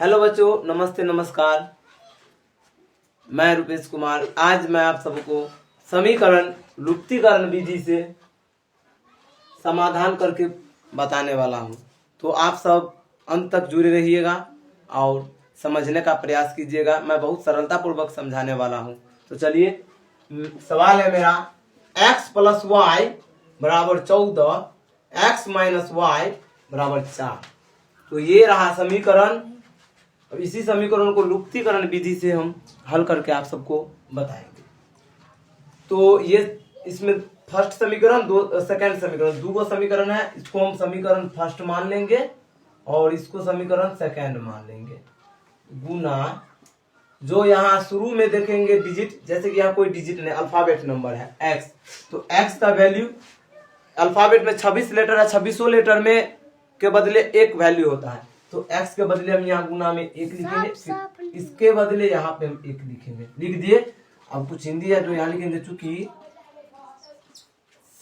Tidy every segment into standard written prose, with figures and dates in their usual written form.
Hello बच्चों, नमस्ते नमस्कार। मैं रुपेश कुमार। आज मैं आप सबको समीकरण लुप्तीकरण विधि से समाधान करके बताने वाला हूं। तो आप सब अंत तक जुड़े रहिएगा और समझने का प्रयास कीजिएगा। मैं बहुत सरलता पूर्वक समझाने वाला हूं। तो चलिए, सवाल है मेरा, x प्लस वाई बराबर 14, x माइनस वाई बराबर 4। तो ये रहा समीकरण। अब इसी समीकरण को लुप्तीकरण विधि से हम हल करके आप सबको बताएंगे। तो ये इसमें फर्स्ट समीकरण, सेकंड समीकरण, दो समीकरण है। इसको हम समीकरण फर्स्ट मान लेंगे और इसको समीकरण सेकंड मान लेंगे। गुना जो यहाँ शुरू में देखेंगे डिजिट, जैसे कि यहाँ कोई डिजिट नहीं, अल्फाबेट नंबर है x, तो x का वैल्यू अल्फाबेट में 26 लेटर है। 26 लेटर में के बदले एक वैल्यू होता है, तो x के बदले हम यहाँ गुना में एक लिखेंगे, फिर इसके बदले यहाँ पे हम एक लिखेंगे। लिख दिए। अब कुछ हिंदी है जो यहाँ लिखेंगे, चूंकि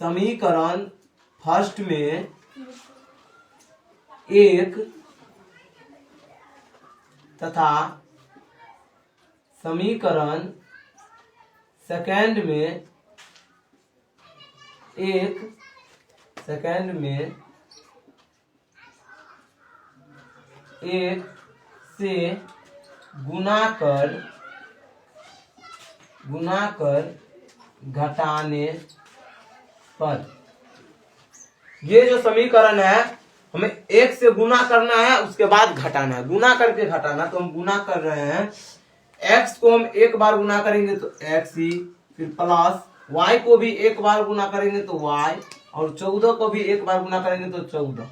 समीकरण फर्स्ट में एक तथा समीकरण सेकंड में एक से गुना कर घटाने पर, ये जो समीकरण है हमें एक से गुना करना है, उसके बाद घटाना है। गुना करके घटाना, तो हम गुना कर रहे हैं। x को हम एक बार गुना करेंगे तो x ही, फिर प्लस y को भी एक बार गुना करेंगे तो y, और 14 को भी एक बार गुना करेंगे तो 14।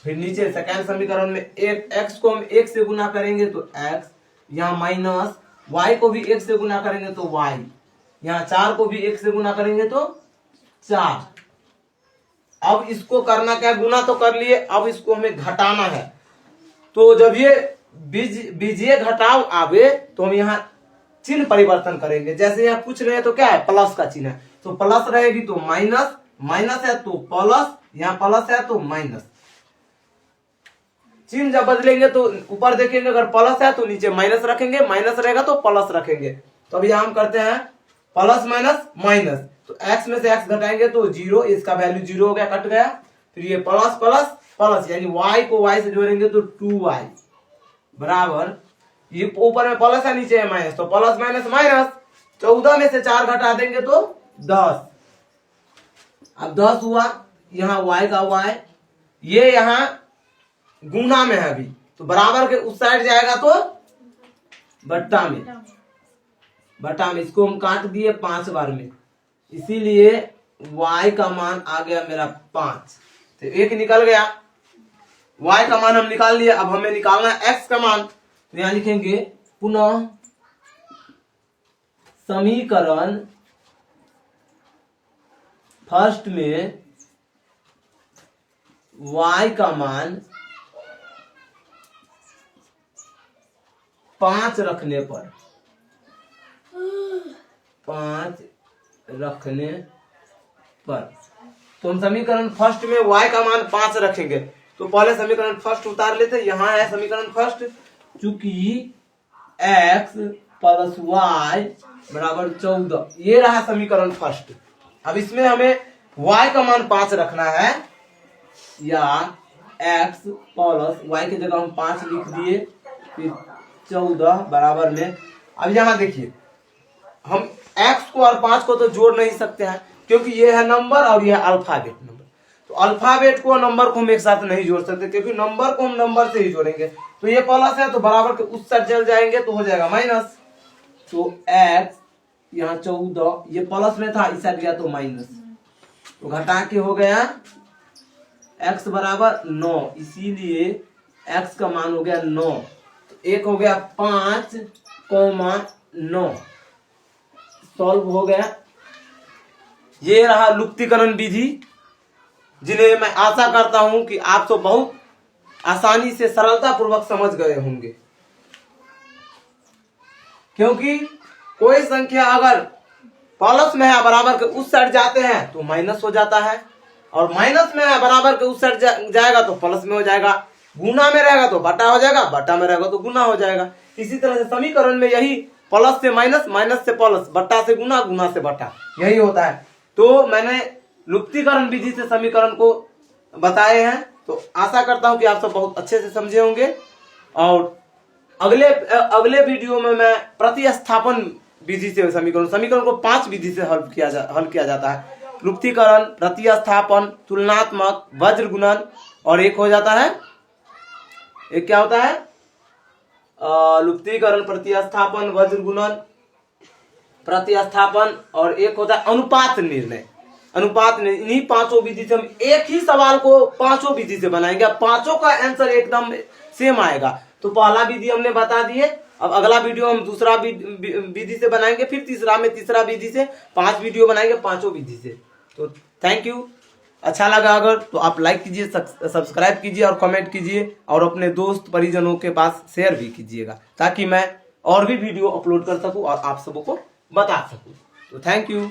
फिर नीचे सेकंड समीकरण में एक x को हम एक से गुना करेंगे तो x, यहाँ माइनस y को भी एक से गुना करेंगे तो y, यहाँ 4 को भी एक से गुना करेंगे तो 4। अब इसको करना क्या, गुना तो कर लिए, अब इसको हमें घटाना है। तो जब ये बीजीय घटाव आवे तो हम यहाँ चिन्ह परिवर्तन करेंगे। जैसे यहाँ कुछ नहीं है तो क्या है, प्लस का चिन्ह है, तो प्लस रहेगी तो माइनस, माइनस है तो प्लस, यहाँ प्लस है तो माइनस। चिन्ह जब बदलेंगे तो ऊपर देखेंगे, अगर प्लस है तो नीचे माइनस रखेंगे, माइनस रहेगा तो प्लस रखेंगे। तो अभी हम करते हैं प्लस माइनस माइनस, तो x में से x घटाएंगे तो 0, इसका वैल्यू 0 हो गया, कट गया। फिर ये प्लस प्लस प्लस, यानी y को y से जोड़ेंगे तो 2y बराबर, ये ऊपर में प्लस है नीचे है माइनस, तो प्लस माइनस माइनस, 14 में से 4 घटा देंगे तो 10। अब 10 हुआ, यहाँ y का y, ये यहाँ गुना में है अभी, तो बराबर के उस साइड जाएगा तो बट्टा में, इसको हम काट दिए 5 बार में, इसीलिए y का मान आ गया मेरा 5। तो एक निकल गया, y का मान हम निकाल लिए। अब हमें निकालना है x का मान, तो यहां लिखेंगे पुनः समीकरण फर्स्ट में y का मान 5 रखने पर, तो हम समीकरण फर्स्ट में y का मान 5 रखेंगे। तो पहले समीकरण फर्स्ट उतार लेते हैं। यहाँ है समीकरण फर्स्ट, चूंकि x प्लस वाई बराबर 14, ये रहा समीकरण फर्स्ट। अब इसमें हमें y का मान 5 रखना है, या x प्लस y की जगह हम 5 लिख दिए, फिर 14 बराबर में। अब यहाँ देखिए, हम x को और 5 को तो जोड़ नहीं सकते हैं, क्योंकि ये है नंबर और ये है अल्फाबेट नंबर। तो अल्फाबेट को नंबर को हम एक साथ नहीं जोड़ सकते, क्योंकि नंबर को हम नंबर से ही जोड़ेंगे। तो ये प्लस है तो बराबर के उस साइड चल जाएंगे तो हो जाएगा माइनस। तो x यहाँ 14, ये प्लस में था, इस साइड गया तो माइनस, तो घटा के हो गया x बराबर 9, इसीलिए x का मान हो गया 9। तो एक हो गया 5,9, सॉल्व हो गया। ये रहा लुप्तीकरण विधि, जिन्हें मैं आशा करता हूं कि आप तो बहुत आसानी से सरलता पूर्वक समझ गए होंगे। क्योंकि कोई संख्या अगर प्लस में है बराबर के उस साइड जाते हैं तो माइनस हो जाता है, और माइनस में है बराबर के उस साइड जाएगा तो प्लस में हो जाएगा। गुना में रहेगा तो बटा हो जाएगा, बटा में रहेगा तो गुना हो जाएगा। इसी तरह से समीकरण में यही प्लस से माइनस, माइनस से प्लस, बट्टा से गुना, गुना से बट्टा, यही होता है। तो मैंने लुप्तीकरण विधि से समीकरण को बताए हैं। तो आशा करता हूं कि आप सब बहुत अच्छे से समझे होंगे। और अगले वीडियो में मैं प्रतिस्थापन विधि से समीकरण को 5 विधि से हल किया जाता है। लुप्तीकरण, प्रतिस्थापन, तुलनात्मक, वज्र गुणन, और एक हो जाता है, एक क्या होता है, लुप्तीकरण, प्रतिस्थापन, वज्र गुणन, प्रतिस्थापन, और एक होता है अनुपात निर्णय। अनुपात निर्णय, इन्हीं 5 विधि से हम एक ही सवाल को 5 विधि से बनाएंगे। अब 5 का आंसर एकदम सेम आएगा। तो पहला विधि हमने बता दिए। अब अगला वीडियो हम दूसरा विधि से बनाएंगे, फिर तीसरा विधि से, 5 वीडियो बनाएंगे 5 विधि से। तो थैंक यू। अच्छा लगा अगर तो आप लाइक कीजिए, सब्सक्राइब कीजिए और कमेंट कीजिए, और अपने दोस्त परिजनों के पास शेयर भी कीजिएगा, ताकि मैं और भी वीडियो अपलोड कर सकूं और आप सबको बता सकूं। तो थैंक यू।